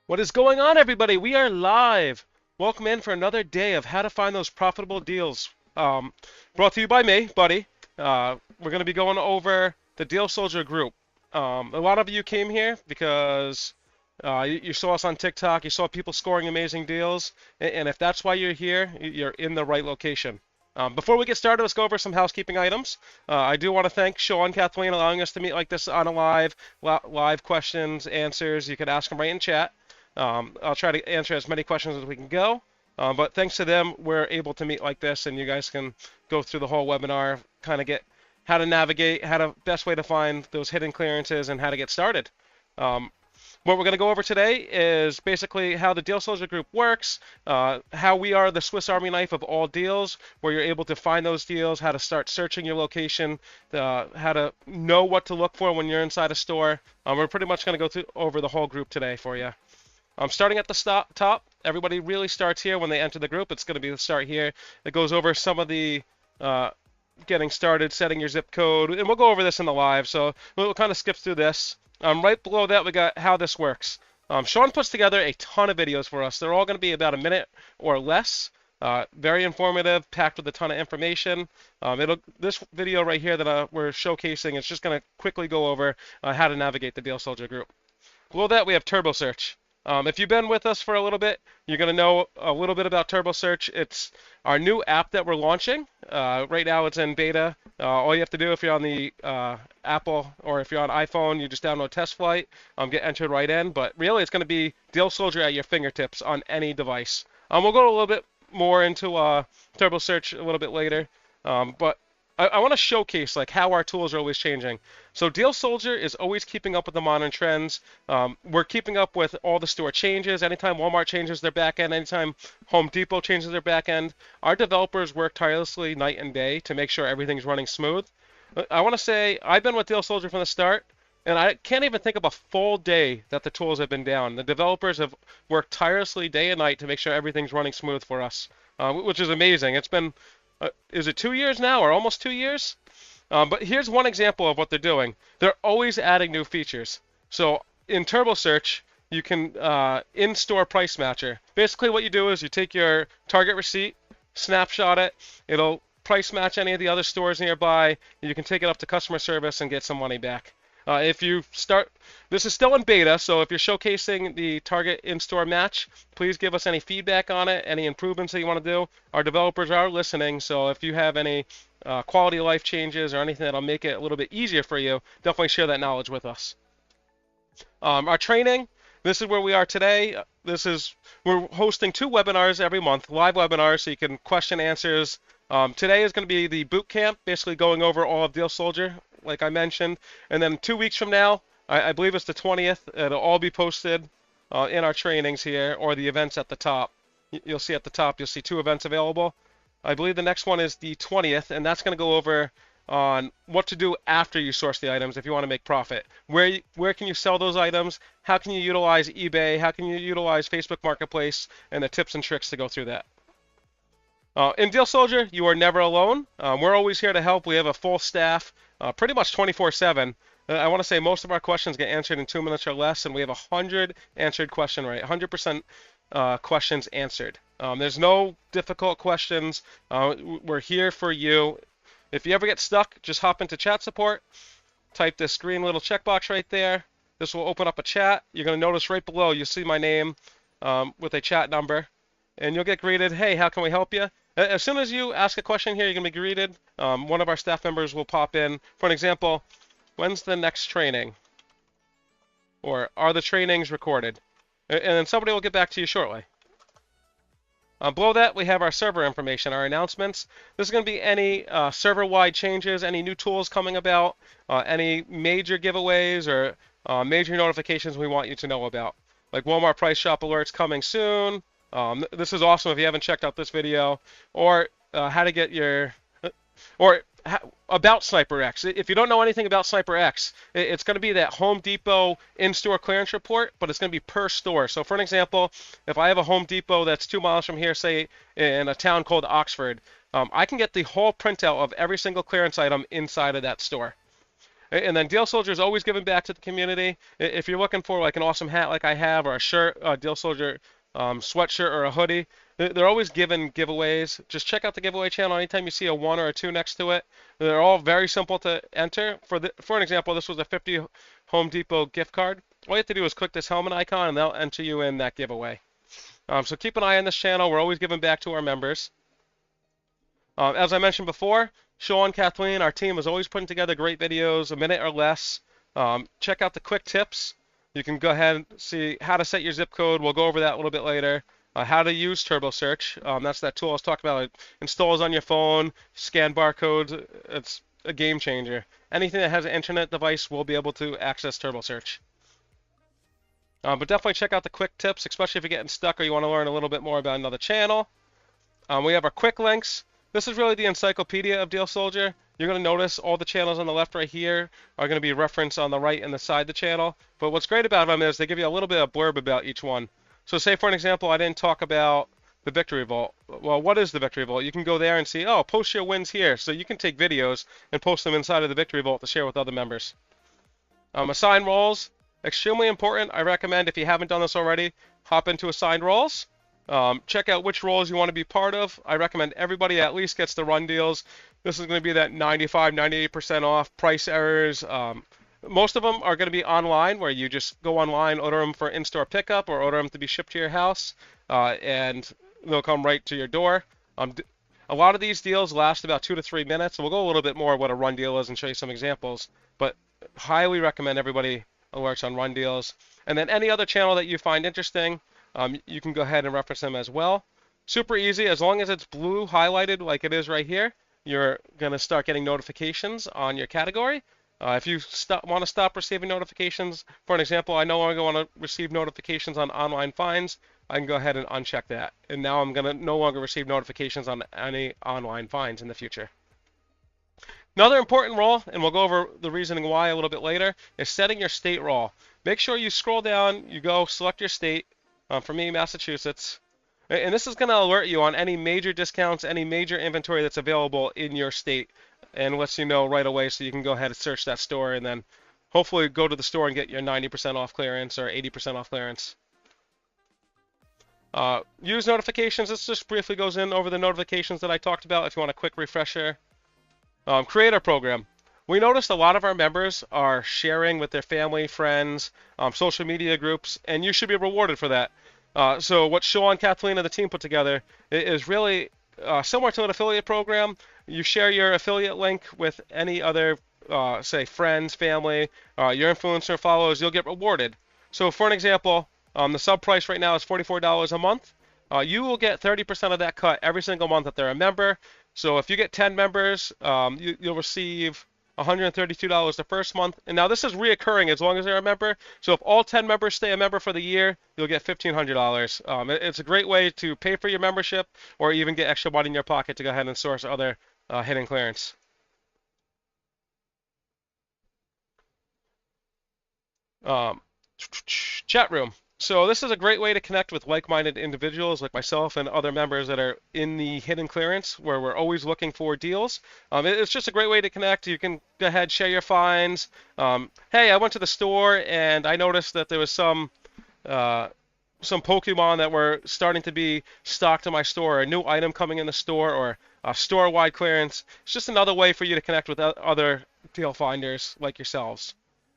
What is going on, everybody? We are live. Welcome in for another day of how to find those profitable deals. Brought to you by me, Buddy. We're going to be going over the Deal Soldier group. A lot of you came here because you saw us on TikTok. You saw people scoring amazing deals, and if that's why you're here, you're in the right location. Before we get started, let's go over some housekeeping items. I do want to thank Sean, Kathleen, allowing us to meet like this on a live questions, answers. You can ask them right in chat. I'll try to answer as many questions as we can go. But thanks to them, we're able to meet like this, and you guys can go through the whole webinar, kind of get how to navigate, best way to find those hidden clearances, and how to get started. What we're going to go over today is basically how the Deal Soldier group works, how we are the Swiss Army knife of all deals, where you're able to find those deals, how to start searching your location, how to know what to look for when you're inside a store. We're pretty much going to go over the whole group today for you. Starting at the top, everybody really starts here when they enter the group. It's going to be the start here. It goes over some of the getting started, setting your zip code, and we'll go over this in the live, so we'll kind of skip through this. Right below that, we got how this works. Sean puts together a ton of videos for us. They're all going to be about a minute or less. Very informative, packed with a ton of information. This video right here that we're showcasing is just going to quickly go over how to navigate the Deal Soldier group. Below that, we have Turbo Search. If you've been with us for a little bit, you're going to know a little bit about Turbo Search. It's our new app that we're launching. Right now it's in beta. All you have to do if you're on the Apple or if you're on iPhone, you just download Test Flight, get entered right in. But really it's going to be Deal Soldier at your fingertips on any device. We'll go a little bit more into Turbo Search a little bit later. But I want to showcase like how our tools are always changing. So Deal Soldier is always keeping up with the modern trends. We're keeping up with all the store changes. Anytime Walmart changes their back end, anytime Home Depot changes their back end, our developers work tirelessly night and day to make sure everything's running smooth. I want to say I've been with Deal Soldier from the start, and I can't even think of a full day that the tools have been down. The developers have worked tirelessly day and night to make sure everything's running smooth for us, which is amazing. It's been is it 2 years now or almost 2 years? But here's one example of what they're doing. They're always adding new features. So in Turbo Search, you can in-store price matcher. Basically what you do is you take your target receipt, snapshot it, it'll price match any of the other stores nearby, and you can take it up to customer service and get some money back. If you start, this is still in beta, so if you're showcasing the target in-store match, please give us any feedback on it, any improvements that you want to do. Our developers are listening, so if you have any quality of life changes or anything that'll make it a little bit easier for you, definitely share that knowledge with us. Our training, this is where we are today. We're hosting 2 webinars every month, live webinars, so you can question answers. Today is going to be the boot camp, basically going over all of Deal Soldier, like I mentioned. And then 2 weeks from now, I believe it's the 20th, it'll all be posted in our trainings here, or the events at the top. You'll see at the top, you'll see 2 events available. I believe the next one is the 20th, and that's going to go over on what to do after you source the items if you want to make profit. Where can you sell those items? How can you utilize eBay? How can you utilize Facebook Marketplace? And the tips and tricks to go through that. In Deal Soldier, you are never alone. We're always here to help. We have a full staff, pretty much 24/7. I want to say most of our questions get answered in 2 minutes or less, and we have 100 answered question rate, 100% questions answered. There's no difficult questions. We're here for you. If you ever get stuck, just hop into chat support, type this green little checkbox right there. This will open up a chat. You're going to notice right below, you'll see my name with a chat number, and you'll get greeted, hey, how can we help you? As soon as you ask a question here, you're going to be greeted. One of our staff members will pop in. For an example, when's the next training? Or are the trainings recorded? And then somebody will get back to you shortly. Below that, we have our server information, our announcements. This is going to be any server-wide changes, any new tools coming about, any major giveaways or major notifications we want you to know about. Like Walmart Price Shop alerts coming soon. This is awesome if you haven't checked out this video, or how to get your, about Sniper X. If you don't know anything about Sniper X, it's going to be that Home Depot in-store clearance report, but it's going to be per store. So for an example, if I have a Home Depot that's 2 miles from here, say in a town called Oxford, I can get the whole printout of every single clearance item inside of that store. And then Deal Soldier is always giving back to the community. If you're looking for like an awesome hat like I have, or a shirt, a Deal Soldier sweatshirt or a hoodie, they're always giving giveaways. Just check out the giveaway channel anytime you see a 1 or a 2 next to it. They're all very simple to enter. For an example, this was a 50 Home Depot gift card. All you have to do is click this helmet icon and they'll enter you in that giveaway. So keep an eye on this channel. We're always giving back to our members. As I mentioned before, Sean, Kathleen, our team is always putting together great videos, a minute or less. Check out the quick tips. You can go ahead and see how to set your zip code. We'll go over that a little bit later. How to use Turbo Search. That's that tool I was talking about. It installs on your phone, scan barcodes. It's a game changer. Anything that has an internet device will be able to access Turbo Search. But definitely check out the quick tips, especially if you're getting stuck or you want to learn a little bit more about another channel. We have our quick links. This is really the encyclopedia of Deal Soldier. You're going to notice all the channels on the left right here are going to be referenced on the right and the side of the channel. But what's great about them is they give you a little bit of blurb about each one. So say for an example, I didn't talk about the Victory Vault. Well, what is the Victory Vault? You can go there and see, oh, post your wins here. So you can take videos and post them inside of the Victory Vault to share with other members. Assign roles. Extremely important. I recommend if you haven't done this already, hop into assigned roles. Check out which roles you want to be part of. I recommend everybody at least gets the run deals. This is going to be that 95, 98% off, price errors. Most of them are going to be online, where you just go online, order them for in-store pickup, or order them to be shipped to your house, and they'll come right to your door. A lot of these deals last about 2 to 3 minutes. We'll go a little bit more what a run deal is and show you some examples, but highly recommend everybody works on run deals. And then any other channel that you find interesting, you can go ahead and reference them as well. Super easy. As long as it's blue highlighted like it is right here, you're going to start getting notifications on your category. If you want to stop receiving notifications, for an example, I no longer want to receive notifications on online fines, I can go ahead and uncheck that. And now I'm going to no longer receive notifications on any online fines in the future. Another important role, and we'll go over the reasoning why a little bit later, is setting your state role. Make sure you scroll down, you go select your state. For me, Massachusetts. And this is going to alert you on any major discounts, any major inventory that's available in your state, and lets you know right away so you can go ahead and search that store and then hopefully go to the store and get your 90% off clearance or 80% off clearance. Use notifications. This just briefly goes in over the notifications that I talked about if you want a quick refresher. Creator program. We noticed a lot of our members are sharing with their family, friends, social media groups, and you should be rewarded for that. So what Sean, Kathleen, and the team put together is really similar to an affiliate program. You share your affiliate link with any other, say, friends, family, your influencer followers, you'll get rewarded. So for an example, the sub price right now is $44 a month. You will get 30% of that cut every single month if they're a member. So if you get 10 members, you'll receive $132 the first month. And now this is reoccurring as long as they're a member. So if all 10 members stay a member for the year, you'll get $1,500. It's a great way to pay for your membership or even get extra money in your pocket to go ahead and source other hidden clearance. Chat room. So this is a great way to connect with like-minded individuals like myself and other members that are in the hidden clearance where we're always looking for deals. It's just a great way to connect. You can go ahead, share your finds. Hey, I went to the store and I noticed that there was some Pokemon that were starting to be stocked in my store, a new item coming in the store, or a store-wide clearance. It's just another way for you to connect with other deal finders like yourselves.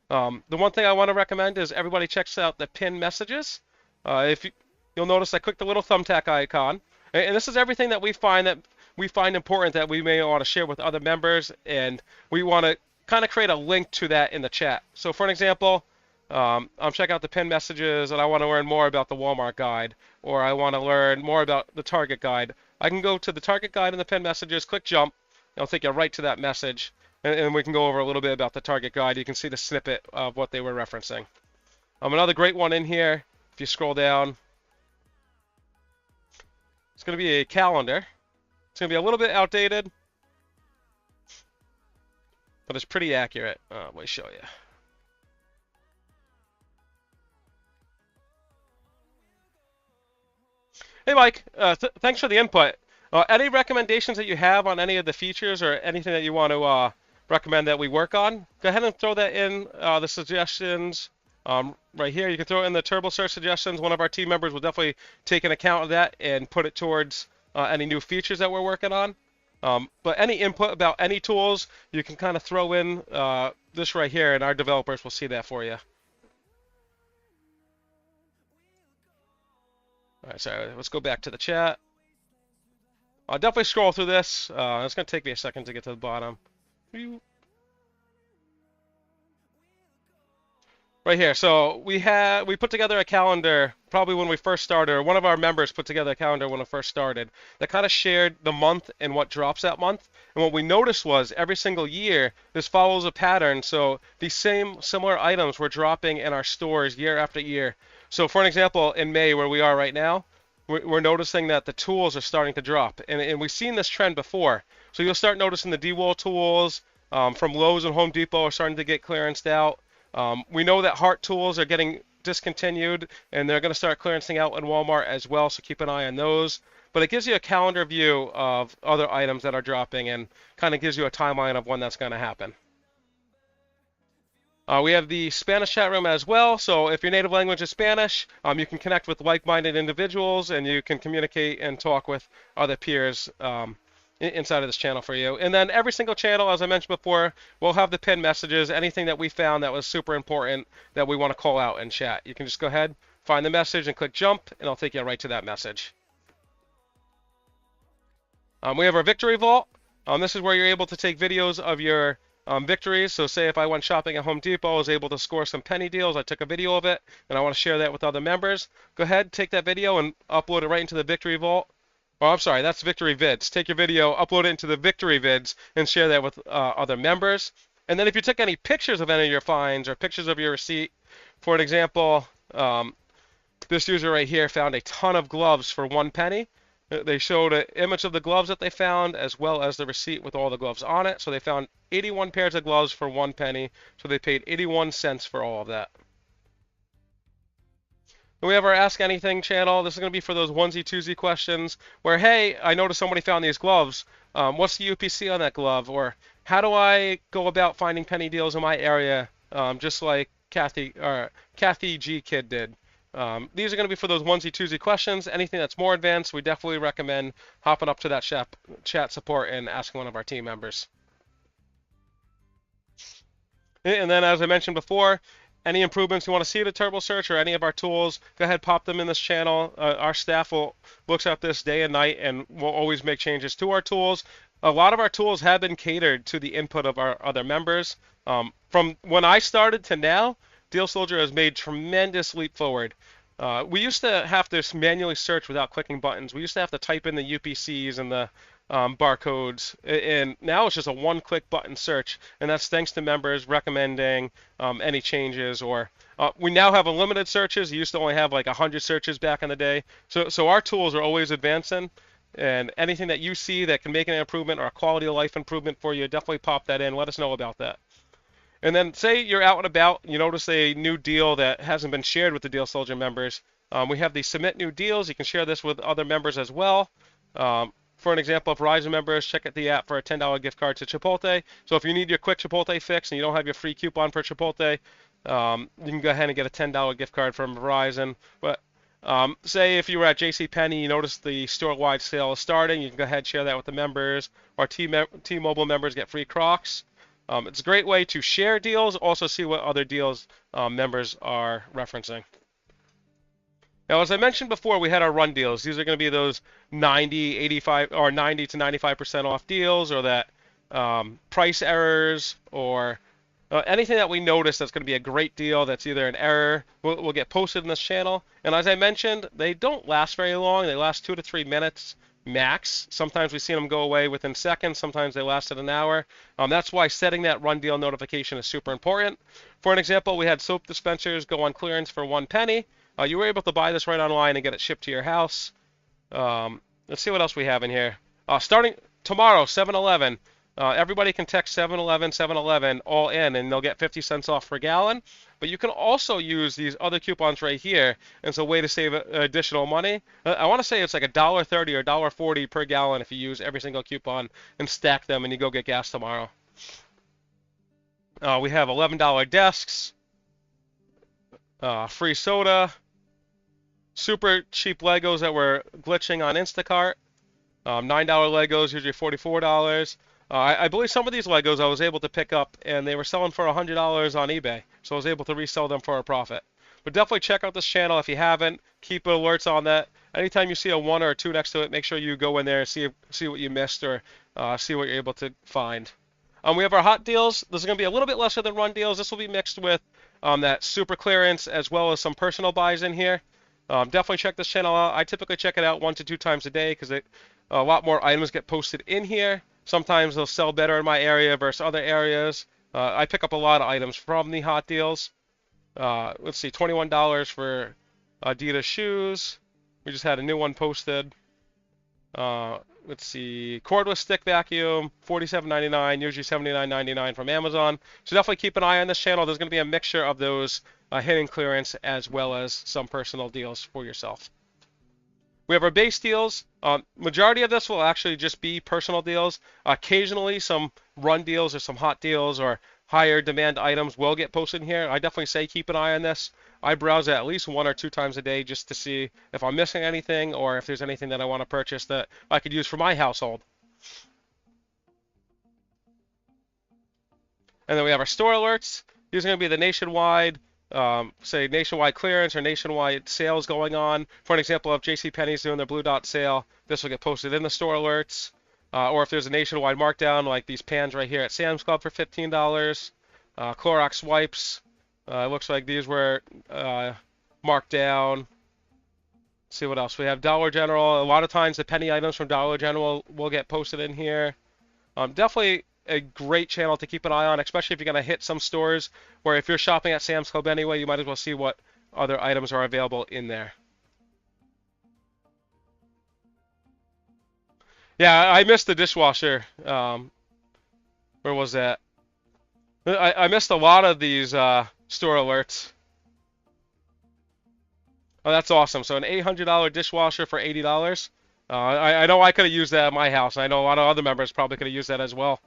The one thing I want to recommend is everybody checks out the pinned messages. You'll notice I clicked the little thumbtack icon, and this is everything that we find important that we may want to share with other members, and we want to kind of create a link to that in the chat. So for an example, I'm checking out the pinned messages, and I want to learn more about the Walmart guide, or I want to learn more about the Target guide. I can go to the Target guide in the pinned messages, click jump, and it'll take you right to that message. And we can go over a little bit about the Target guide. You can see the snippet of what they were referencing. Another great one in here, if you scroll down, it's going to be a calendar. It's going to be a little bit outdated, but it's pretty accurate. Let me show you. Hey, Mike. Thanks for the input. Any recommendations that you have on any of the features or anything that you want to recommend that we work on. Go ahead and throw that in the suggestions right here. You can throw in the turbo search suggestions. One of our team members will definitely take an account of that and put it towards any new features that we're working on. But any input about any tools, you can kind of throw in this right here, and our developers will see that for you. All right, so let's go back to the chat. I'll definitely scroll through this. It's going to take me a second to get to the bottom. Right here. So we put together a calendar probably when we first started, or one of our members put together a calendar when it first started that kind of shared the month and what drops that month. And what we noticed was every single year this follows a pattern. So these similar items were dropping in our stores year after year. So for an example, in May where we are right now, we're noticing that the tools are starting to drop, and we've seen this trend before. So you'll start noticing the D-wall tools from Lowe's and Home Depot are starting to get clearanced out. We know that Hart tools are getting discontinued, and they're going to start clearancing out in Walmart as well, so keep an eye on those. But it gives you a calendar view of other items that are dropping and kind of gives you a timeline of when that's going to happen. We have the Spanish chat room as well, so if your native language is Spanish, you can connect with like-minded individuals and you can communicate and talk with other peers inside of this channel for you. And then every single channel, as I mentioned before, we'll have the pinned messages, anything that we found that was super important that we want to call out in chat. You can just go ahead, find the message, and click jump, and it'll take you right to that message. We have our victory vault. This is where you're able to take videos of your victories. So say if I went shopping at Home Depot, I was able to score some penny deals, I took a video of it, and I want to share that with other members. Go ahead, take that video and upload it right into the victory vault. Oh, I'm sorry, that's victory vids. Take your video, upload it into the victory vids, and share that with other members. And then if you took any pictures of any of your finds or pictures of your receipt, for an example, this user right here found a ton of gloves for 1 penny. They showed an image of the gloves that they found as well as the receipt with all the gloves on it. So they found 81 pairs of gloves for 1 penny. So they paid 81 cents for all of that. And we have our Ask Anything channel. This is going to be for those onesie twosie questions where, hey, I noticed somebody found these gloves. What's the UPC on that glove? Or how do I go about finding penny deals in my area, just like Kathy G. Kid did. These are going to be for those onesie twosie questions. Anything that's more advanced, we definitely recommend hopping up to that chat support and asking one of our team members. And then, as I mentioned before, any improvements you want to see to Turbo Search or any of our tools, go ahead, pop them in this channel. Our staff looks at this day and night, and we'll always make changes to our tools. A lot of our tools have been catered to the input of our other members. From when I started to now, Deal Soldier has made tremendous leap forward. We used to have to manually search without clicking buttons. We used to have to type in the UPCs and the barcodes, and now it's just a one-click button search, and that's thanks to members recommending any changes. Or we now have unlimited searches. You used to only have like 100 searches back in the day. So our tools are always advancing, and anything that you see that can make an improvement or a quality of life improvement for you, definitely pop that in. Let us know about that. And then say you're out and about, you notice a new deal that hasn't been shared with the Deal Soldier members. We have the Submit New Deals. You can share this with other members as well. For an example, Verizon members, check out the app for a $10 gift card to Chipotle. So if you need your quick Chipotle fix and you don't have your free coupon for Chipotle, you can go ahead and get a $10 gift card from Verizon. But say if you were at JCPenney, you noticed the store-wide sale is starting, you can go ahead and share that with the members. Our T-Mobile members get free Crocs. It's a great way to share deals, also see what other deals members are referencing. Now, as I mentioned before, we had our run deals. These are going to be those 90, 85, or 90 to 95% off deals, or that price errors, or anything that we notice that's going to be a great deal that's either an error will get posted in this channel. And as I mentioned, they don't last very long. They last 2 to 3 minutes max. Sometimes we've seen them go away within seconds. Sometimes they lasted an hour. That's why setting that run deal notification is super important. For an example, we had soap dispensers go on clearance for 1 penny. You were able to buy this right online and get it shipped to your house. Let's see what else we have in here. Starting tomorrow, 7-Eleven. Everybody can text 7-Eleven, 7-Eleven all in, and they'll get 50 cents off per gallon. But you can also use these other coupons right here, and it's a way to save additional money. I want to say it's like $1.30 or $1.40 per gallon if you use every single coupon and stack them and you go get gas tomorrow. We have $11 desks, free soda, super cheap Legos that were glitching on Instacart. $9 Legos, usually $44. I believe some of these Legos I was able to pick up, and they were selling for $100 on eBay, so I was able to resell them for a profit. But definitely check out this channel if you haven't. Keep alerts on that. Anytime you see a 1 or a 2 next to it, make sure you go in there and see what you missed or see what you're able to find. We have our hot deals. This is going to be a little bit lesser than run deals. This will be mixed with that super clearance as well as some personal buys in here. Definitely check this channel out. I typically check it out 1 to 2 times a day because a lot more items get posted in here. Sometimes they'll sell better in my area versus other areas. I pick up a lot of items from the hot deals. Let's see, $21 for Adidas shoes. We just had a new one posted. Let's see, cordless stick vacuum, $47.99, usually $79.99 from Amazon. So definitely keep an eye on this channel. There's going to be a mixture of those hidden clearance as well as some personal deals for yourself. We have our base deals. Majority of this will actually just be personal deals. Occasionally some run deals or some hot deals or higher demand items will get posted in here. I definitely say keep an eye on this. I browse it at least 1 or 2 times a day just to see if I'm missing anything or if there's anything that I want to purchase that I could use for my household. And then we have our store alerts. These are going to be the nationwide, say nationwide clearance or nationwide sales going on. For an example, if JCPenney's doing their Blue Dot sale, this will get posted in the store alerts. Or if there's a nationwide markdown like these pans right here at Sam's Club for $15. Clorox wipes. It looks like these were marked down. Let's see what else. We have Dollar General. A lot of times the penny items from Dollar General will get posted in here. Definitely a great channel to keep an eye on, especially if you're going to hit some stores where if you're shopping at Sam's Club anyway, you might as well see what other items are available in there. Yeah, I missed the dishwasher. Where was that? I missed a lot of these store alerts. Oh, that's awesome. So an $800 dishwasher for $80. I know I could have used that at my house. I know a lot of other members probably could have used that as well.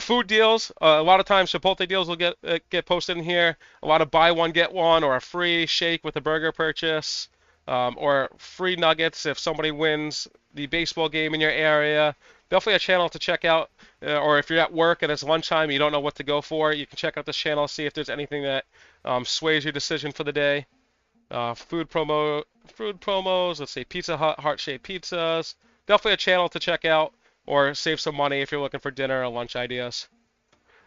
Food deals. A lot of times Chipotle deals will get posted in here. A lot of buy one get one or a free shake with a burger purchase. Or free nuggets if somebody wins the baseball game in your area. Definitely a channel to check out. Or if you're at work and it's lunchtime and you don't know what to go for, you can check out this channel, see if there's anything that sways your decision for the day. Food promos. Let's see, Pizza Hut heart-shaped pizzas. Definitely a channel to check out or save some money if you're looking for dinner or lunch ideas.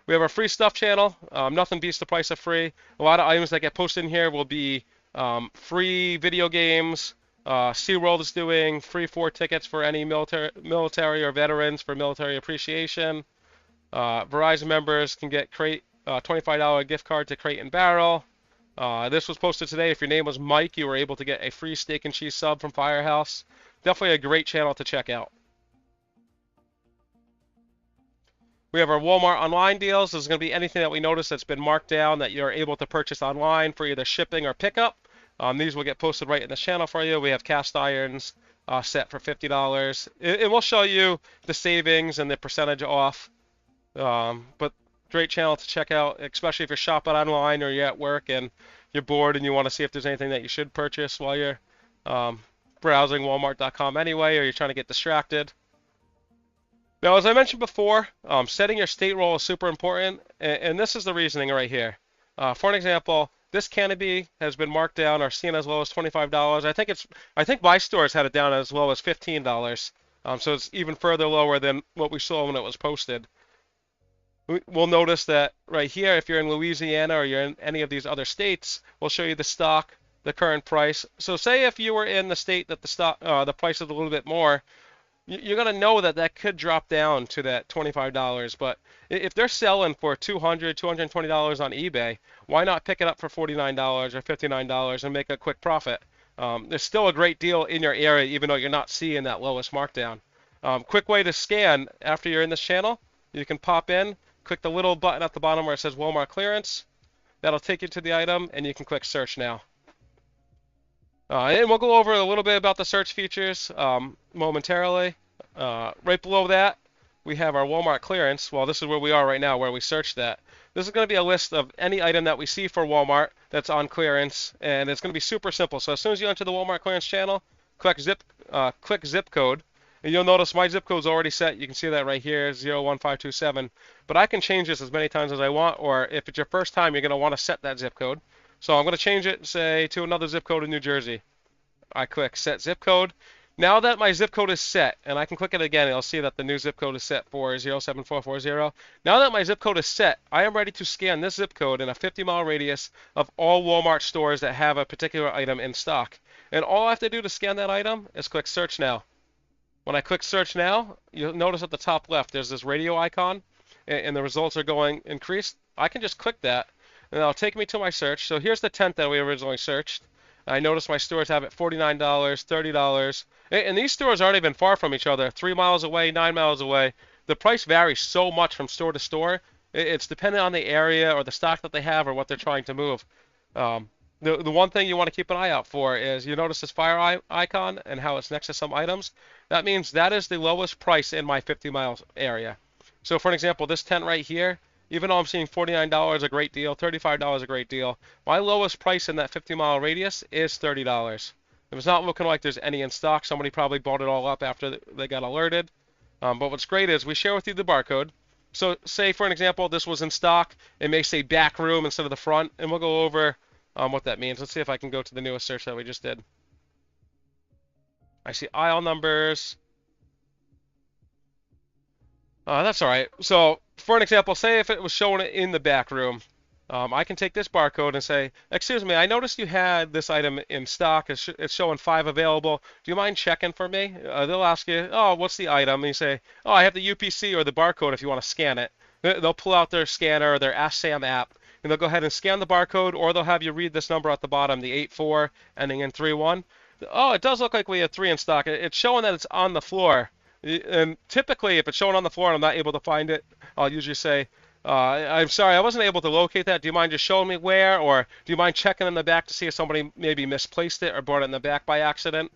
We have our free stuff channel. Nothing beats the price of free. A lot of items that get posted in here will be free video games. SeaWorld is doing free 4 tickets for any military or veterans for military appreciation. Verizon members can get $25 gift card to Crate and Barrel. This was posted today. If your name was Mike, you were able to get a free steak and cheese sub from Firehouse. Definitely a great channel to check out. We have our Walmart online deals. This is going to be anything that we notice that's been marked down that you're able to purchase online for either shipping or pickup. These will get posted right in the channel for you. We have cast irons set for $50. It will show you the savings and the percentage off. But great channel to check out, especially if you're shopping online or you're at work and you're bored and you want to see if there's anything that you should purchase while you're browsing Walmart.com anyway, or you're trying to get distracted. Now, as I mentioned before, setting your state role is super important, and this is the reasoning right here. For an example, this canopy has been marked down or seen as low as $25. I think my stores had it down as low as $15. So it's even further lower than what we saw when it was posted. We'll notice that right here, if you're in Louisiana or you're in any of these other states, we'll show you the stock, the current price. So say if you were in the state that the price is a little bit more, you're going to know that that could drop down to that $25. But if they're selling for $200, $220 on eBay, why not pick it up for $49 or $59 and make a quick profit? There's still a great deal in your area, even though you're not seeing that lowest markdown. Quick way to scan after you're in this channel, you can pop in, click the little button at the bottom where it says Walmart Clearance. That'll take you to the item, and you can click Search Now. And we'll go over a little bit about the search features momentarily. Right below that, we have our Walmart clearance. Well, this is where we are right now, where we searched that. This is going to be a list of any item that we see for Walmart that's on clearance, and it's going to be super simple. So as soon as you enter the Walmart clearance channel, click zip code, and you'll notice my zip code is already set. You can see that right here, 01527. But I can change this as many times as I want, or if it's your first time, you're going to want to set that zip code. So I'm going to change it, say, to another zip code in New Jersey. I click set zip code. Now that my zip code is set, and I can click it again, and I'll see that the new zip code is set for 07440. Now that my zip code is set, I am ready to scan this zip code in a 50-mile radius of all Walmart stores that have a particular item in stock. And all I have to do to scan that item is click search now. When I click search now, you'll notice at the top left there's this radio icon, and the results are going increased. I can just click that, and it'll take me to my search. So here's the tent that we originally searched. I notice my stores have it $49, $30, and these stores aren't even far from each other, 3 miles away, 9 miles away. The price varies so much from store to store. It's dependent on the area or the stock that they have or what they're trying to move. The one thing you want to keep an eye out for is you notice this fire icon and how it's next to some items. That means that is the lowest price in my 50 miles area. So for an example, this tent right here, even though I'm seeing $49 a great deal, $35 a great deal, my lowest price in that 50-mile radius is $30. If it's not looking like there's any in stock, somebody probably bought it all up after they got alerted. But what's great is we share with you the barcode. So say, for an example, this was in stock. It may say back room instead of the front, and we'll go over what that means. Let's see if I can go to the newest search that we just did. I see aisle numbers. That's all right. So, for an example, say if it was showing it in the back room, I can take this barcode and say, excuse me, I noticed you had this item in stock. It's showing 5 available. Do you mind checking for me? They'll ask you, oh, what's the item? And you say, oh, I have the UPC or the barcode if you want to scan it. They'll pull out their scanner or their Ask Sam app, and they'll go ahead and scan the barcode, or they'll have you read this number at the bottom, the 84 ending in 31. Oh, it does look like we have 3 in stock. It's showing that it's on the floor. And typically, if it's showing on the floor and I'm not able to find it, I'll usually say, I'm sorry, I wasn't able to locate that. Do you mind just showing me where? Or do you mind checking in the back to see if somebody maybe misplaced it or brought it in the back by accident?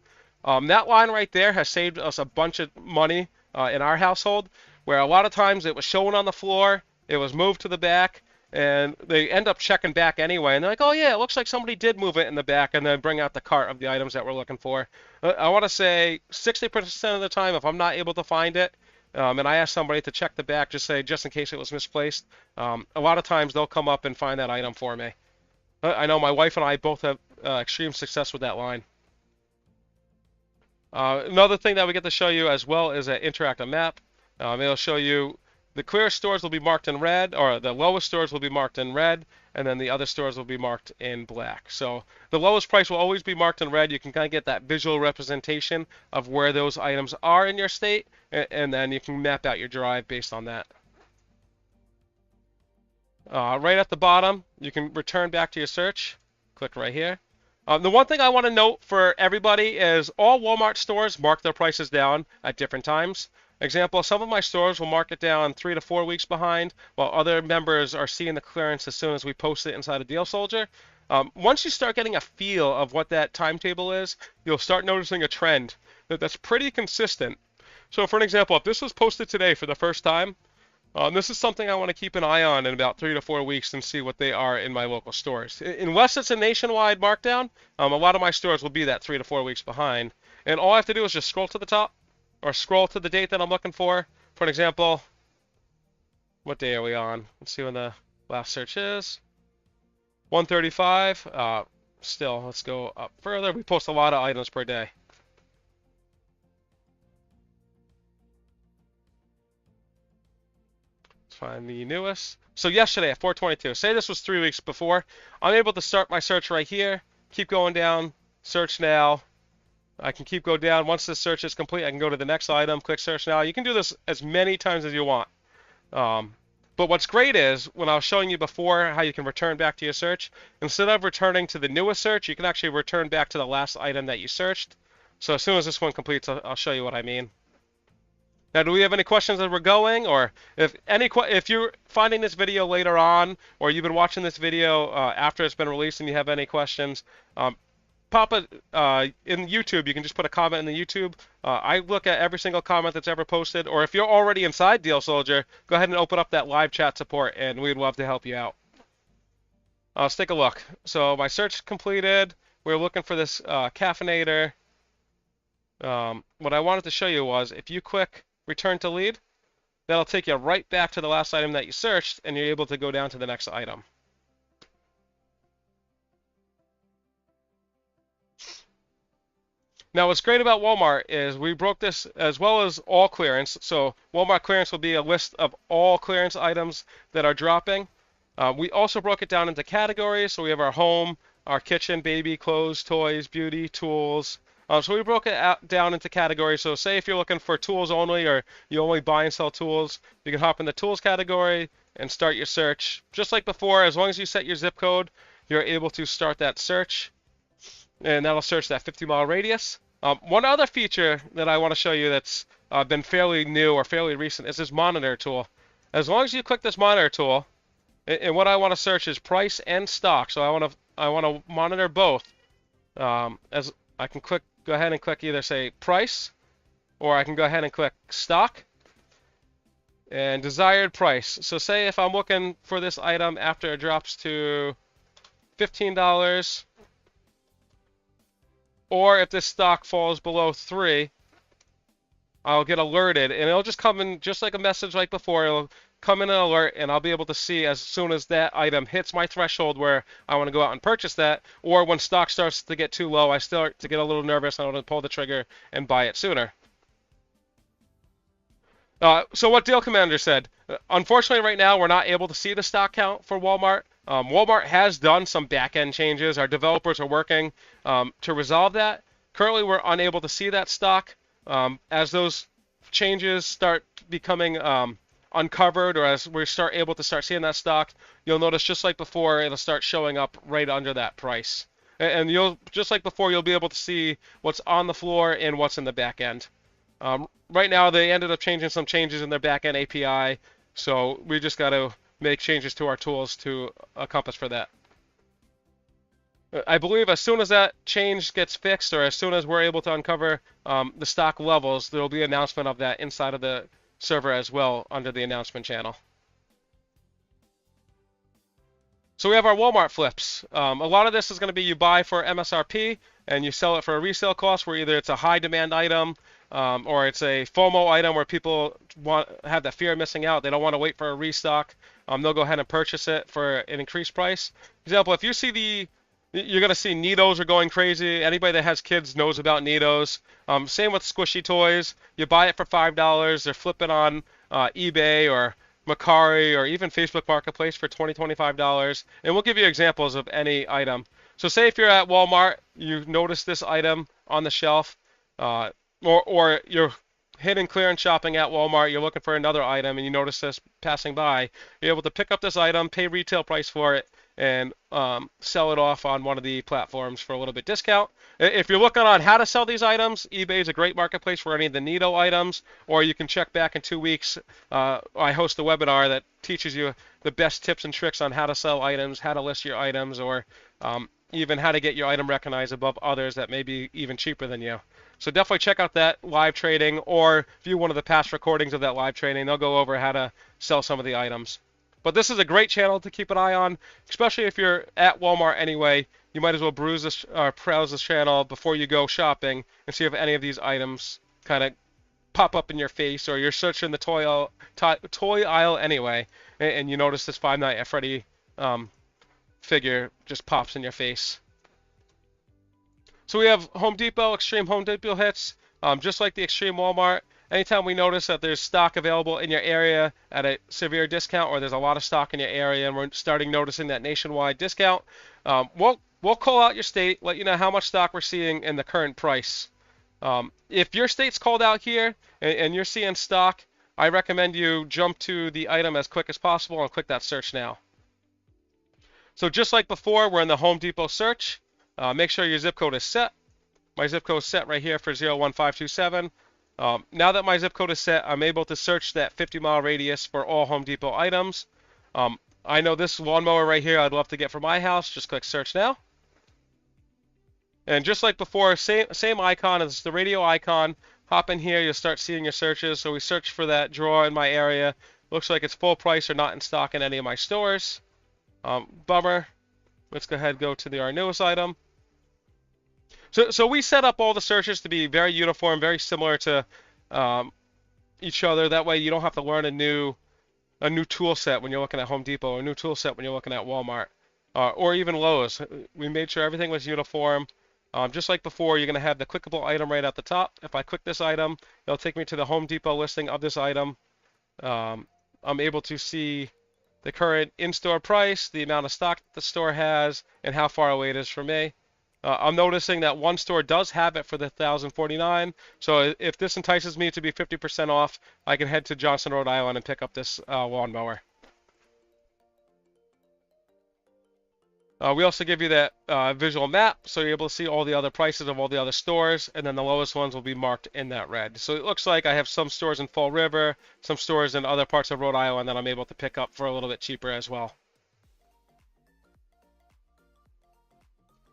That line right there has saved us a bunch of money in our household, where a lot of times it was showing on the floor, it was moved to the back, and they end up checking back anyway, and they're like, oh yeah, it looks like somebody did move it in the back, and then bring out the cart of the items that we're looking for. I want to say 60% of the time, if I'm not able to find it, and I ask somebody to check the back, just in case it was misplaced, a lot of times they'll come up and find that item for me. I know my wife and I both have extreme success with that line. Another thing that we get to show you as well is an interactive map. It'll show you the clearest stores will be marked in red, or the lowest stores will be marked in red, and then the other stores will be marked in black. So the lowest price will always be marked in red. You can kind of get that visual representation of where those items are in your state, and then you can map out your drive based on that. Right at the bottom, you can return back to your search. Click right here. The one thing I want to note for everybody is all Walmart stores mark their prices down at different times. Example, some of my stores will mark it down 3 to 4 weeks behind, while other members are seeing the clearance as soon as we post it inside of Deal Soldier. Once you start getting a feel of what that timetable is, you'll start noticing a trend that's pretty consistent. So for an example, if this was posted today for the first time, this is something I want to keep an eye on in about 3 to 4 weeks and see what they are in my local stores. Unless it's a nationwide markdown, a lot of my stores will be that 3 to 4 weeks behind. And all I have to do is just scroll to the top, or scroll to the date that I'm looking for. For an example, what day are we on? Let's see when the last search is. 135. Still, let's go up further. We post a lot of items per day. Let's find the newest. So yesterday at 4:22. Say this was 3 weeks before. I'm able to start my search right here. Keep going down. Search now. I can keep going down. Once this search is complete, I can go to the next item, click search now. You can do this as many times as you want. But what's great is, when I was showing you before how you can return back to your search, instead of returning to the newest search, you can actually return back to the last item that you searched. So as soon as this one completes, I'll show you what I mean. Now, do we have any questions as we're going? Or if you're finding this video later on, or you've been watching this video after it's been released and you have any questions, pop it in YouTube. You can just put a comment in the YouTube. I look at every single comment that's ever posted. Or if you're already inside Deal Soldier, go ahead and open up that live chat support, and we'd love to help you out. Let's take a look. So my search completed. We're looking for this caffeinator. What I wanted to show you was if you click return to lead, that'll take you right back to the last item that you searched, and you're able to go down to the next item. Now, what's great about Walmart is we broke this as well as all clearance. So Walmart clearance will be a list of all clearance items that are dropping. We also broke it down into categories. So we have our home, our kitchen, baby, clothes, toys, beauty, tools. So we broke it down into categories. So say if you're looking for tools only, or you only buy and sell tools, you can hop in the tools category and start your search. Just like before, as long as you set your zip code, you're able to start that search. And that'll search that 50-mile radius. One other feature that I want to show you that's been fairly new or fairly recent is this monitor tool. As long as you click this monitor tool, and what I want to search is price and stock. So I want to monitor both. As I can go ahead and click either say price, or I can go ahead and click stock and desired price. So say if I'm looking for this item after it drops to $15. Or if this stock falls below 3, I'll get alerted, and it'll just come in just like a message like before. It'll come in an alert, and I'll be able to see as soon as that item hits my threshold where I want to go out and purchase that, or when stock starts to get too low, I start to get a little nervous, and I want to pull the trigger and buy it sooner. So what Deal Commander said, unfortunately right now we're not able to see the stock count for Walmart. Walmart has done some back-end changes. Our developers are working to resolve that. Currently we're unable to see that stock. As those changes start becoming uncovered, or as we start able to start seeing that stock, you'll notice just like before, it'll start showing up right under that price. And you'll, just like before, you'll be able to see what's on the floor and what's in the back end. Right now, they ended up changing some changes in their back-end API, so we just got to make changes to our tools to accomplish for that. I believe as soon as that change gets fixed, or as soon as we're able to uncover the stock levels, there will be an announcement of that inside of the server as well under the announcement channel. So we have our Walmart flips. A lot of this is going to be you buy for MSRP and you sell it for a resale cost, where either it's a high demand item or it's a FOMO item where people have that fear of missing out. They don't want to wait for a restock. They'll go ahead and purchase it for an increased price. For example, if you see you're going to see Neatos are going crazy. Anybody that has kids knows about Neatos. Same with squishy toys. You buy it for $5. They're flipping on eBay or Mercari or even Facebook Marketplace for $20, $25. And we'll give you examples of any item. So say if you're at Walmart, you notice this item on the shelf, or you're hidden clearance shopping at Walmart, you're looking for another item and you notice this passing by, you're able to pick up this item, pay retail price for it, and sell it off on one of the platforms for a little bit discount. If you're looking on how to sell these items, eBay is a great marketplace for any of the Neato items, or you can check back in 2 weeks. I host a webinar that teaches you the best tips and tricks on how to sell items, how to list your items, or even how to get your item recognized above others that may be even cheaper than you. So definitely check out that live trading, or view one of the past recordings of that live trading. They'll go over how to sell some of the items. But this is a great channel to keep an eye on, especially if you're at Walmart anyway. You might as well browse this channel before you go shopping and see if any of these items kind of pop up in your face, or you're searching the toy aisle anyway, and you notice this Five Nights at Freddy figure just pops in your face. So we have Home Depot, Extreme Home Depot hits, just like the Extreme Walmart. Anytime we notice that there's stock available in your area at a severe discount, or there's a lot of stock in your area and we're starting noticing that nationwide discount, we'll call out your state, let you know how much stock we're seeing in the current price. If your state's called out here and you're seeing stock, I recommend you jump to the item as quick as possible and click that search now. So just like before, we're in the Home Depot search. Make sure your zip code is set. My zip code is set right here for 01527. Now that my zip code is set, I'm able to search that 50-mile radius for all Home Depot items. I know this lawnmower right here I'd love to get for my house. Just click search now. And just like before, same icon as the radio icon. Hop in here, you'll start seeing your searches. So we search for that drawer in my area. Looks like it's full price or not in stock in any of my stores. Bummer. Let's go ahead and go to our newest item. So we set up all the searches to be very uniform, very similar to each other. That way you don't have to learn a new tool set when you're looking at Home Depot, or a new tool set when you're looking at Walmart, or even Lowe's. We made sure everything was uniform. Just like before, you're going to have the clickable item right at the top. If I click this item, it'll take me to the Home Depot listing of this item. I'm able to see the current in-store price, the amount of stock the store has, and how far away it is from me. I'm noticing that one store does have it for the $1,049. So if this entices me to be 50% off, I can head to Johnson, Rhode Island and pick up this lawnmower. We also give you that visual map, so you're able to see all the other prices of all the other stores, and then the lowest ones will be marked in that red. So it looks like I have some stores in Fall River, some stores in other parts of Rhode Island that I'm able to pick up for a little bit cheaper as well.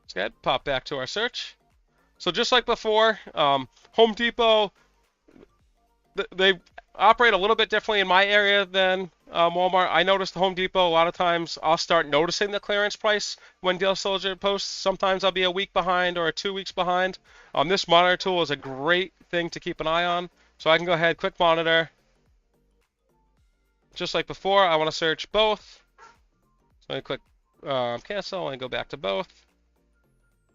Let's go ahead, pop back to our search. So just like before, Home Depot, they operate a little bit differently in my area than Walmart. I noticed Home Depot, a lot of times I'll start noticing the clearance price when Deal Soldier posts. Sometimes I'll be a week behind or 2 weeks behind. This monitor tool is a great thing to keep an eye on. So I can go ahead, click monitor. Just like before, I want to search both. So I click cancel and go back to both.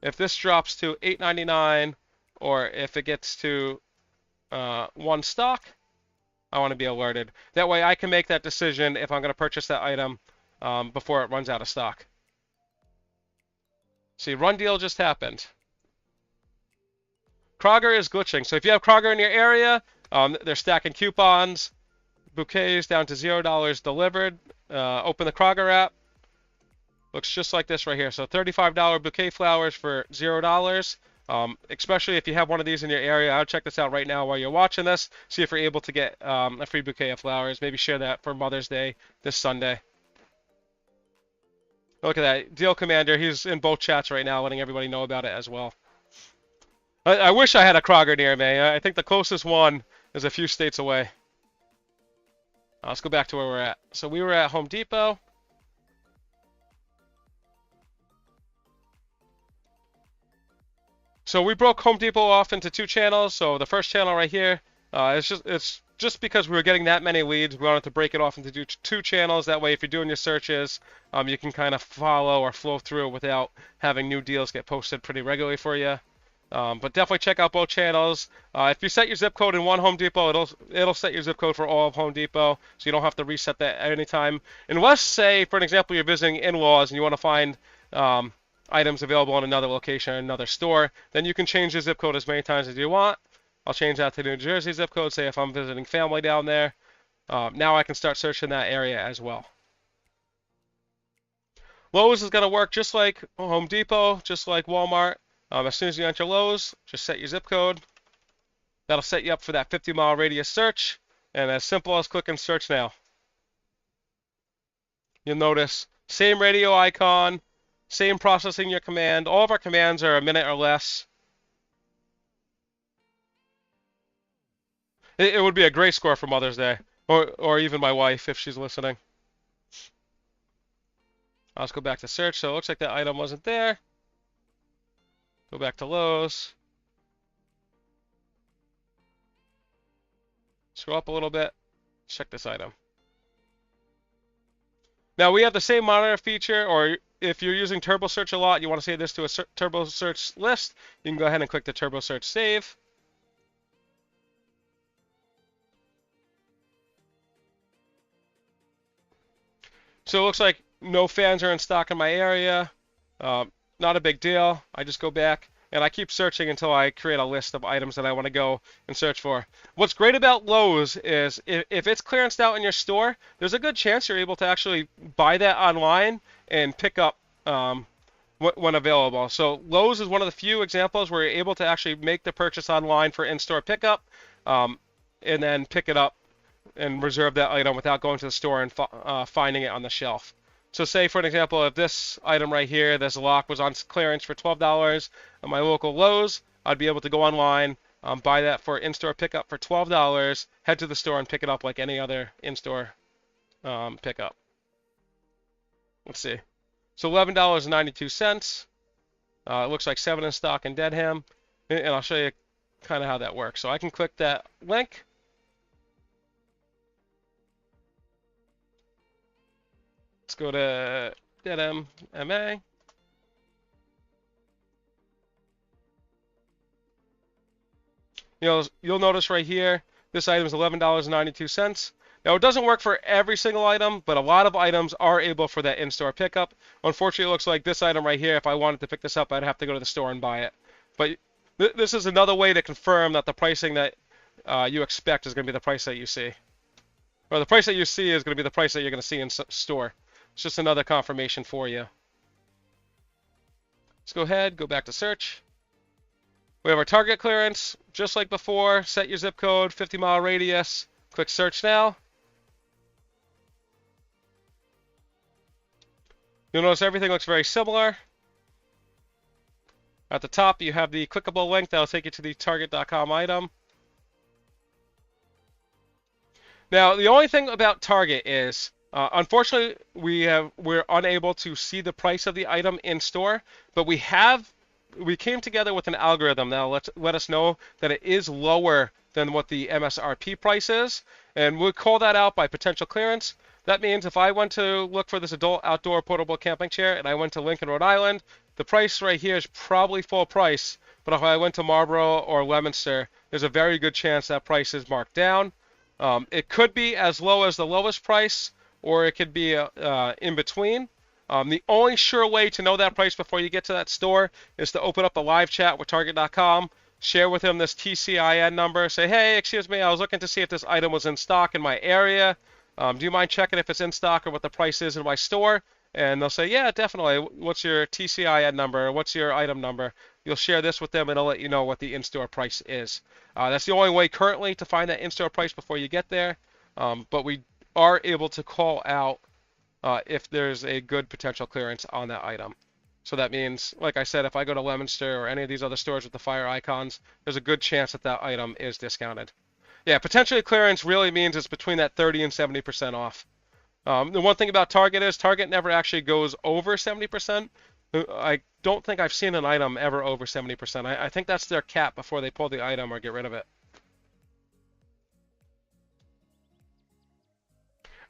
If this drops to $8.99, or if it gets to one stock, I want to be alerted. That way I can make that decision if I'm going to purchase that item before it runs out of stock. See, run deal just happened. Kroger is glitching. So if you have Kroger in your area, they're stacking coupons, bouquets down to $0 delivered. Open the Kroger app. Looks just like this right here. So $35 bouquet flowers for $0. Especially if you have one of these in your area, I'll check this out right now while you're watching this. See if you're able to get a free bouquet of flowers. Maybe share that for Mother's Day this Sunday. Look at that. Deal Commander, he's in both chats right now, letting everybody know about it as well. I wish I had a Kroger near me. I think the closest one is a few states away. Let's go back to where we're at. So we were at Home Depot. So we broke Home Depot off into two channels. So the first channel right here, it's just because we were getting that many leads, we wanted to break it off into two channels. That way, if you're doing your searches, you can kind of follow or flow through without having new deals get posted pretty regularly for you. But definitely check out both channels. If you set your zip code in one Home Depot, it'll set your zip code for all of Home Depot, so you don't have to reset that at any time. Unless, say, for an example, you're visiting in-laws and you want to find items available in another location or another store, then you can change the zip code as many times as you want. I'll change that to New Jersey zip code, say if I'm visiting family down there. Now I can start searching that area as well. Lowe's is going to work just like Home Depot, just like Walmart. As soon as you enter Lowe's, just set your zip code. That'll set you up for that 50-mile radius search, and as simple as clicking search now. You'll notice same radio icon, same processing your command. All of our commands are a minute or less. It would be a great score for Mother's Day, or even my wife if she's listening. Let's go back to search. So it looks like that item wasn't there. Go back to Lowe's. Scroll up a little bit. Check this item. Now we have the same monitor feature, or if you're using Turbo Search a lot, you want to save this to a Turbo Search list, you can go ahead and click the Turbo Search Save. So it looks like no fans are in stock in my area. Not a big deal. I just go back and I keep searching until I create a list of items that I want to go and search for. What's great about Lowe's is if it's clearanced out in your store, there's a good chance you're able to actually buy that online and pick up when available. So Lowe's is one of the few examples where you're able to actually make the purchase online for in-store pickup and then pick it up and reserve that item without going to the store and finding it on the shelf. So say for an example, if this item right here, this lock was on clearance for $12 at my local Lowe's, I'd be able to go online, buy that for in-store pickup for $12, head to the store and pick it up like any other in-store pickup. Let's see. So $11.92. It looks like 7 in stock in Dedham, and I'll show you kind of how that works. So I can click that link. Let's go to Dedham MA. You'll notice right here, this item is $11.92. Now it doesn't work for every single item, but a lot of items are able for that in-store pickup. Unfortunately, it looks like this item right here, if I wanted to pick this up, I'd have to go to the store and buy it. But this is another way to confirm that the pricing that you expect is going to be the price that you see. Or the price that you see is going to be the price that you're going to see in store. It's just another confirmation for you. Let's go ahead, go back to search. We have our target clearance, just like before. Set your zip code, 50-mile radius. Click search now. You'll notice everything looks very similar. At the top, you have the clickable link that will take you to the target.com item. Now, the only thing about Target is, unfortunately, we're unable to see the price of the item in store, but we came together with an algorithm that will let us know that it is lower than what the MSRP price is, and we'll call that out by potential clearance. That means if I went to look for this adult outdoor portable camping chair and I went to Lincoln, Rhode Island, the price right here is probably full price, but if I went to Marlboro or Leominster, there's a very good chance that price is marked down. It could be as low as the lowest price, or it could be in between. The only sure way to know that price before you get to that store is to open up a live chat with Target.com, share with them this TCIN number, say, hey, excuse me, I was looking to see if this item was in stock in my area. Do you mind checking if it's in stock or what the price is in my store? And they'll say, yeah, definitely. What's your TCIN number? What's your item number? You'll share this with them and it'll let you know what the in-store price is. That's the only way currently to find that in-store price before you get there. But we are able to call out if there's a good potential clearance on that item. So that means, like I said, if I go to Leominster or any of these other stores with the fire icons, there's a good chance that that item is discounted. Yeah, potentially clearance really means it's between that 30 and 70% off. The one thing about Target is Target never actually goes over 70%. I don't think I've seen an item ever over 70%. I think that's their cap before they pull the item or get rid of it.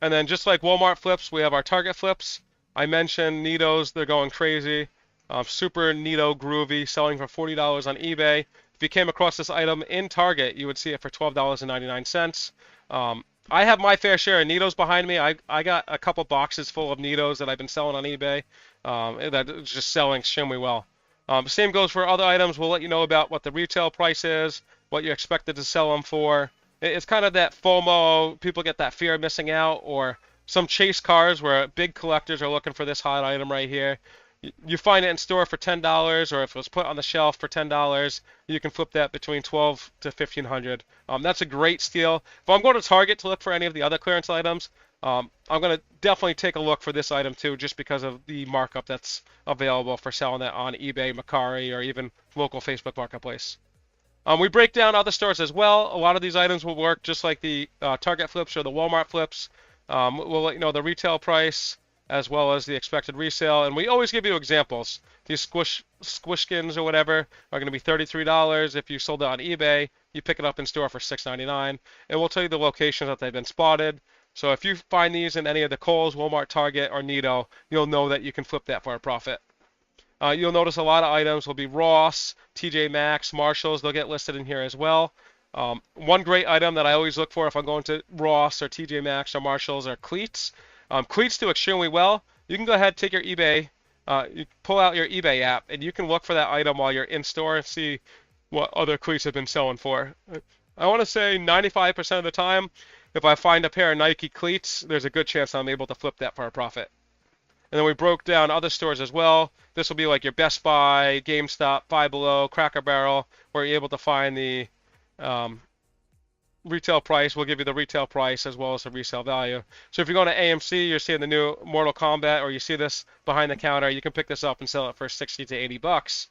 And then just like Walmart flips, we have our Target flips. I mentioned Nitos, they're going crazy. Super Nito groovy, selling for $40 on eBay. If you came across this item in Target, you would see it for $12.99. I have my fair share of Nitos behind me. I got a couple boxes full of Nitos that I've been selling on eBay. That is just selling extremely well. Same goes for other items. We'll let you know about what the retail price is, what you're expected to sell them for. It's kind of that FOMO, people get that fear of missing out, or some chase cars where big collectors are looking for this hot item right here. You find it in store for $10, or if it was put on the shelf for $10, you can flip that between $1,200 to $1,500. That's a great steal. If I'm going to Target to look for any of the other clearance items, I'm going to definitely take a look for this item too, just because of the markup that's available for selling that on eBay, Mercari, or even local Facebook Marketplace. We break down other stores as well. A lot of these items will work just like the Target flips or the Walmart flips. We'll let you know the retail price as well as the expected resale, and we always give you examples. These squishkins or whatever are going to be $33. If you sold it on eBay, you pick it up in store for $6.99, and we'll tell you the locations that they've been spotted. So if you find these in any of the Kohl's, Walmart, Target, or Nito, you'll know that you can flip that for a profit. You'll notice a lot of items will be Ross, TJ Maxx, Marshalls. They'll get listed in here as well. One great item that I always look for if I'm going to Ross or TJ Maxx or Marshalls are cleats. Cleats do extremely well. You can go ahead, take your eBay, you pull out your eBay app, and you can look for that item while you're in store and see what other cleats have been selling for. I want to say 95% of the time, if I find a pair of Nike cleats, there's a good chance I'm able to flip that for a profit. And then we broke down other stores as well. This will be like your Best Buy, GameStop, Five Below, Cracker Barrel, where you're able to find the retail price. We'll give you the retail price as well as the resale value. So if you go to AMC, you're seeing the new Mortal Kombat, or you see this behind the counter, you can pick this up and sell it for 60 to 80 bucks.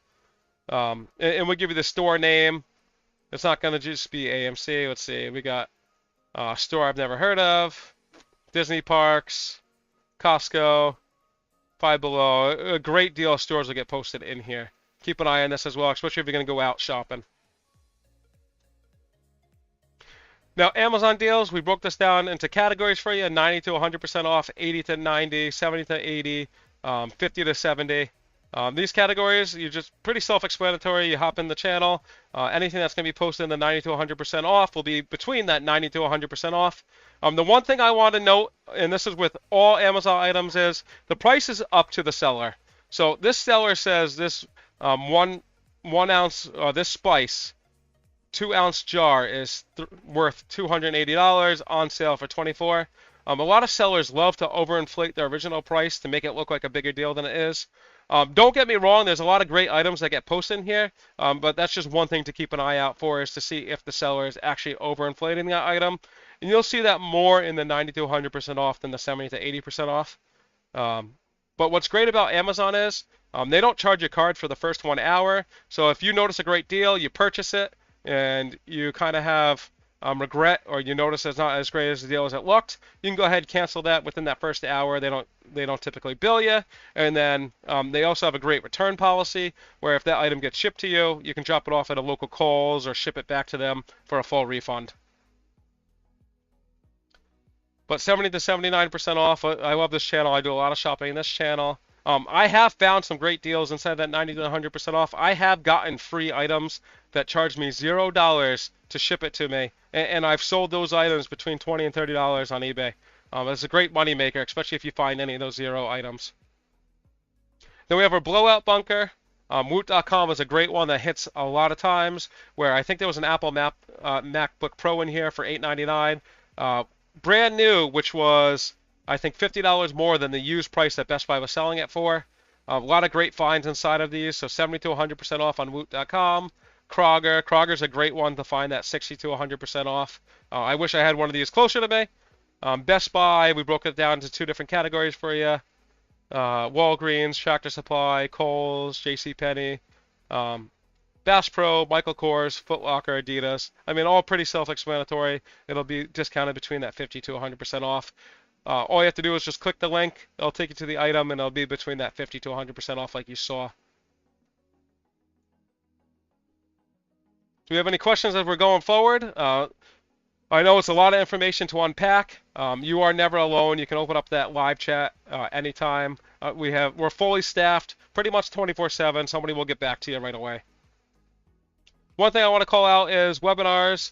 And we'll give you the store name. It's not going to just be AMC. Let's see. We got a store I've never heard of, Disney Parks, Costco, Five Below. A great deal of stores will get posted in here. Keep an eye on this as well, especially if you're going to go out shopping. Now, Amazon deals, we broke this down into categories for you: 90 to 100% off, 80 to 90, 70 to 80, 50 to 70. These categories, you're just pretty self-explanatory. You hop in the channel. Anything that's going to be posted in the 90 to 100% off will be between that 90 to 100% off. The one thing I want to note, and this is with all Amazon items, is the price is up to the seller. So this seller says this one ounce, this spice, 2-ounce jar is worth $280, on sale for $24. A lot of sellers love to overinflate their original price to make it look like a bigger deal than it is. Don't get me wrong, there's a lot of great items that get posted in here, but that's just one thing to keep an eye out for, is to see if the seller is actually overinflating that item. And you'll see that more in the 90 to 100% off than the 70 to 80% off. But what's great about Amazon is they don't charge your card for the first 1 hour. So if you notice a great deal, you purchase it, and you kind of have regret, or you notice it's not as great as the deal as it looked, you can go ahead and cancel that within that first hour. They don't typically bill you. And then they also have a great return policy, where if that item gets shipped to you, you can drop it off at a local Kohl's or ship it back to them for a full refund. But 70 to 79% off. I love this channel. I do a lot of shopping in this channel. I have found some great deals inside that 90 to 100% off. I have gotten free items that charge me $0 to ship it to me, and I've sold those items between $20 and $30 on eBay. It's a great money maker, especially if you find any of those zero items. Then we have our blowout bunker. Woot.com is a great one that hits a lot of times, where I think there was an Apple MacBook Pro in here for $899. Brand new, which was, I think, $50 more than the used price that Best Buy was selling it for. A lot of great finds inside of these, so 70 to 100% off on Woot.com. Kroger's a great one to find that 60 to 100% off. I wish I had one of these closer to me. Best Buy, we broke it down into 2 different categories for you. Walgreens, Tractor Supply, Kohl's, JCPenney, Bass Pro, Michael Kors, Foot Locker, Adidas. I mean, all pretty self-explanatory. It'll be discounted between that 50 to 100% off. All you have to do is just click the link. It'll take you to the item, and it'll be between that 50 to 100% off like you saw. Do we have any questions as we're going forward? I know it's a lot of information to unpack. You are never alone. You can open up that live chat anytime. We're fully staffed, pretty much 24/7. Somebody will get back to you right away. One thing I want to call out is webinars,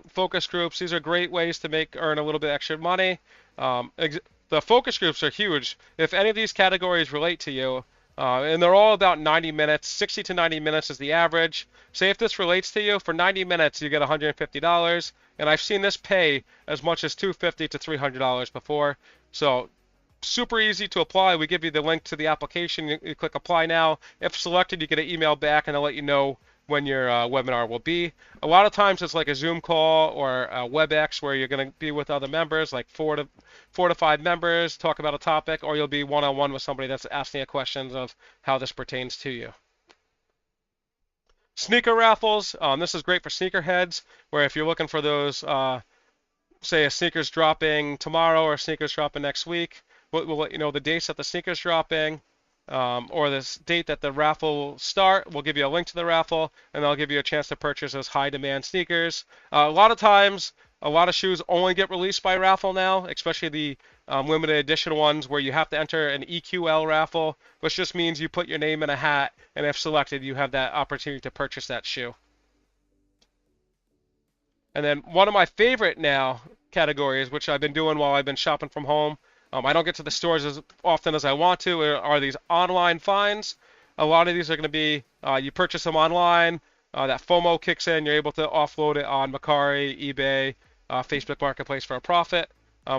focus groups. These are great ways to earn a little bit extra money. The focus groups are huge. If any of these categories relate to you, and they're all about 90 minutes, 60 to 90 minutes is the average. Say if this relates to you, for 90 minutes you get $150, and I've seen this pay as much as $250 to $300 before. So super easy to apply. We give you the link to the application. You click apply now. If selected, you get an email back, and they'll let you know when your webinar will be. A lot of times it's like a Zoom call or a WebEx, where you're going to be with other members, like four to five members, talk about a topic, or you'll be one-on-one with somebody that's asking you questions of how this pertains to you. Sneaker raffles. This is great for sneakerheads, where if you're looking for those, say a sneaker's dropping tomorrow or a sneaker's dropping next week, we'll let you know the dates that the sneaker's dropping. Or this date that the raffle will start. We'll give you a link to the raffle, and they'll give you a chance to purchase those high-demand sneakers. A lot of times, a lot of shoes only get released by raffle now, especially the limited edition ones, where you have to enter an EQL raffle, which just means you put your name in a hat, and if selected, you have that opportunity to purchase that shoe. And then one of my favorite now categories, which I've been doing while I've been shopping from home, I don't get to the stores as often as I want to, are these online finds. A lot of these are going to be, you purchase them online, that FOMO kicks in, you're able to offload it on Mercari, eBay, Facebook Marketplace for a profit.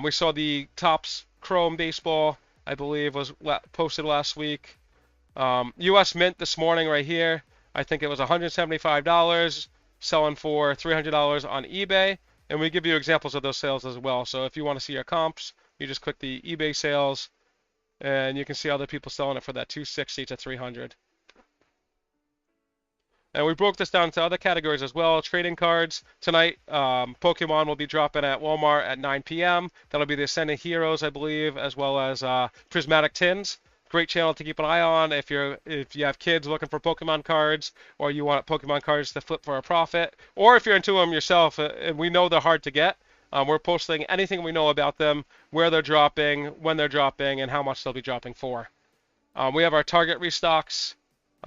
We saw the Topps Chrome baseball, I believe, was posted last week. US Mint this morning right here, I think it was $175, selling for $300 on eBay. And we give you examples of those sales as well. So if you want to see your comps, you just click the eBay sales, and you can see other people selling it for that 260 to 300. And we broke this down to other categories as well. Trading cards. Tonight, Pokemon will be dropping at Walmart at 9 p.m. That'll be the Ascendant Heroes, I believe, as well as Prismatic Tins. Great channel to keep an eye on if you have kids looking for Pokemon cards, or you want Pokemon cards to flip for a profit, or if you're into them yourself. And we know they're hard to get. We're posting anything we know about them, where they're dropping, when they're dropping, and how much they'll be dropping for. We have our Target restocks.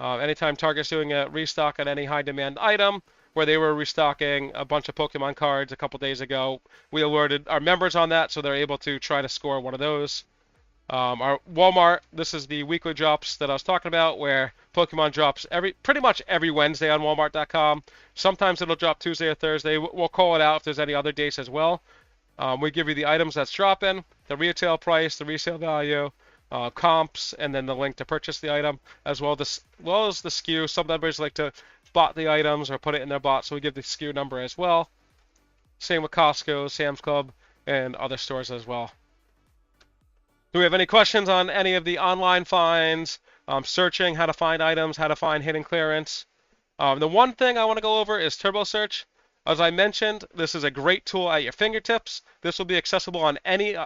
Anytime Target's doing a restock on any high demand item, where they were restocking a bunch of Pokemon cards a couple days ago, we alerted our members on that so they're able to try to score one of those. Our Walmart, this is the weekly drops that I was talking about, where Pokemon drops pretty much every Wednesday on Walmart.com. Sometimes it'll drop Tuesday or Thursday. We'll call it out if there's any other days as well. We give you the items that's dropping, the retail price, the resale value, comps, and then the link to purchase the item, as well as the SKU. Some members like to bot the items or put it in their bot, so we give the SKU number as well. Same with Costco, Sam's Club, and other stores as well. Do we have any questions on any of the online finds, searching, how to find items, how to find hidden clearance? The one thing I want to go over is Turbo Search. As I mentioned, this is a great tool at your fingertips. This will be accessible on any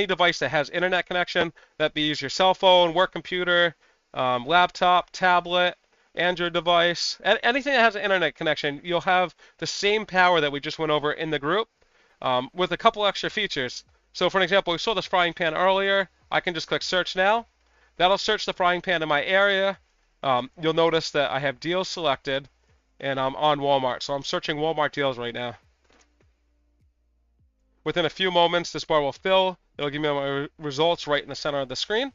device that has internet connection. That be your cell phone, work computer, laptop, tablet, Android device, anything that has an internet connection. You'll have the same power that we just went over in the group, with a couple extra features. So for an example, we saw this frying pan earlier. I can just click search now. That'll search the frying pan in my area. You'll notice that I have deals selected, and I'm on Walmart. So I'm searching Walmart deals right now. Within a few moments, this bar will fill. It'll give me my results right in the center of the screen.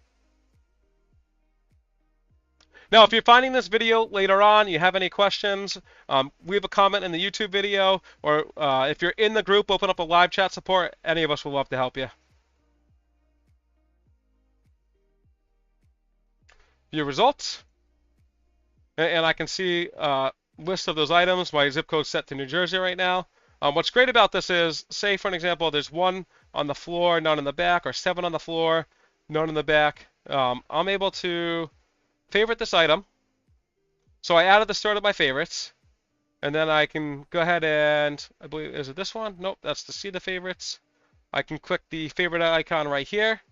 Now, if you're finding this video later on, you have any questions, leave a comment in the YouTube video, or if you're in the group, open up a live chat support. Any of us will love to help you. Your results, and I can see a list of those items. My zip code set to New Jersey right now. What's great about this is, say for an example, there's 1 on the floor, none in the back, or 7 on the floor, none in the back. I'm able to favorite this item. So I added the store to my favorites, and then I can go ahead and, I believe, is it this one? Nope, that's to see the favorites. I can click the favorite icon right here,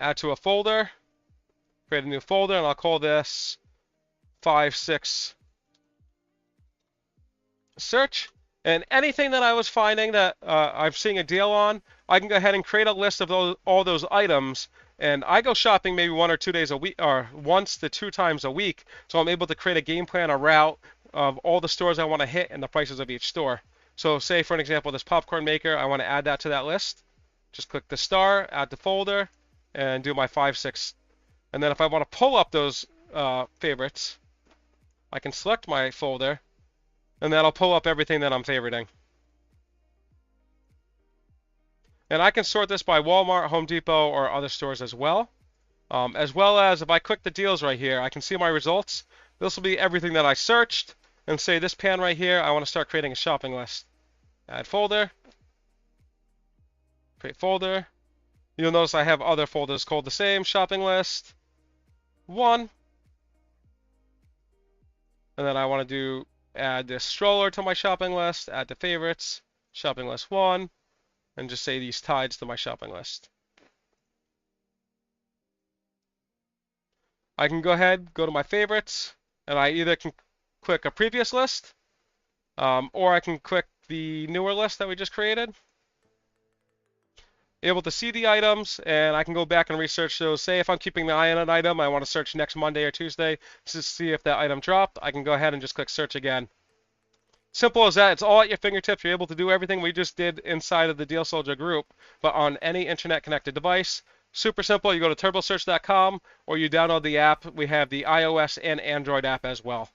add to a folder, create a new folder, and I'll call this 5-6 search. And anything that I was finding that I'm seeing a deal on, I can go ahead and create a list of all those items. And I go shopping maybe 1 or 2 days a week, or 1 to 2 times a week. So I'm able to create a game plan, a route of all the stores I want to hit and the prices of each store. So say for an example, this popcorn maker, I want to add that to that list. Just click the star, add the folder, and do my 5-6. And then if I want to pull up those favorites, I can select my folder, and that'll pull up everything that I'm favoriting. And I can sort this by Walmart, Home Depot, or other stores as well. As well as if I click the deals right here, I can see my results. This will be everything that I searched. And say this pan right here, I want to start creating a shopping list. Add folder. Create folder. You'll notice I have other folders called the same. Shopping list 1. And then I want to add this stroller to my shopping list. Add to favorites. Shopping list 1. And just say these tides to my shopping list. I can go ahead, go to my favorites, and I either can click a previous list, or I can click the newer list that we just created. Able to see the items, and I can go back and research those. Say if I'm keeping the eye on an item, I want to search next Monday or Tuesday to see if that item dropped. I can go ahead and just click search again. Simple as that. It's all at your fingertips. You're able to do everything we just did inside of the Deal Soldier group, but on any internet-connected device. Super simple. You go to turbosearch.com, or you download the app. We have the iOS and Android app as well.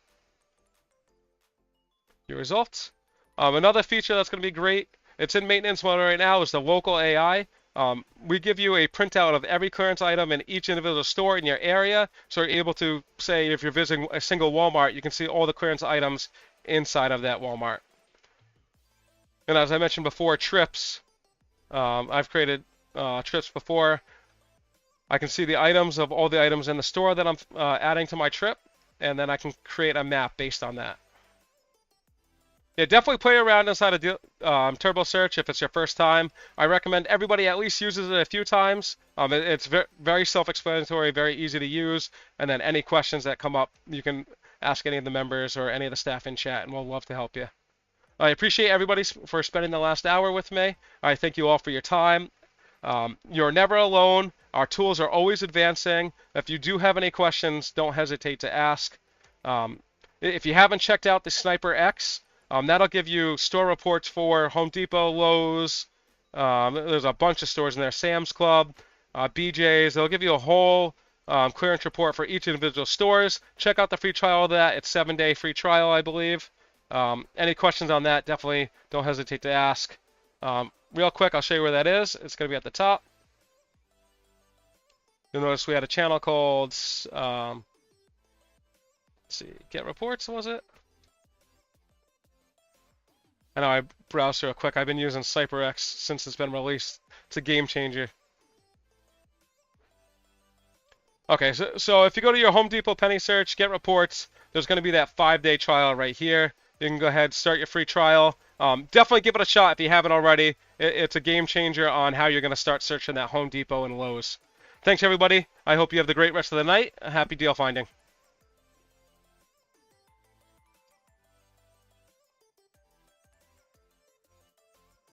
Your results. Another feature that's going to be great, it's in maintenance mode right now, is the local AI. We give you a printout of every clearance item in each individual store in your area, so you're able to, say, if you're visiting a single Walmart, you can see all the clearance items inside of that Walmart. And as I mentioned before, trips. I've created trips before. I can see the items of all the items in the store that I'm adding to my trip, and then I can create a map based on that. Yeah, definitely play around inside of Turbo Search if it's your first time. I recommend everybody at least uses it a few times. It's very self-explanatory, very easy to use, and then any questions that come up, you can ask any of the members or any of the staff in chat, and we'll love to help you. I appreciate everybody for spending the last hour with me. I thank you all for your time. You're never alone. Our tools are always advancing. If you do have any questions, don't hesitate to ask. If you haven't checked out the Sniper X, that'll give you store reports for Home Depot, Lowe's. There's a bunch of stores in there. Sam's Club, BJ's. They'll give you a whole clearance report for each individual stores. Check out the free trial of that. It's 7-day free trial, I believe. Any questions on that, definitely don't hesitate to ask. Real quick, I'll show you where that is. It's going to be at the top. You'll notice we had a channel called, let's see, Get Reports, was it? I know I browsed real quick. I've been using CyberX since it's been released. It's a game changer. Okay, so if you go to your Home Depot penny search, Get Reports, there's going to be that 5-day trial right here. You can go ahead, start your free trial. Definitely give it a shot if you haven't already. It's a game changer on how you're going to start searching that Home Depot and Lowe's. Thanks, everybody. I hope you have the great rest of the night. Happy deal finding.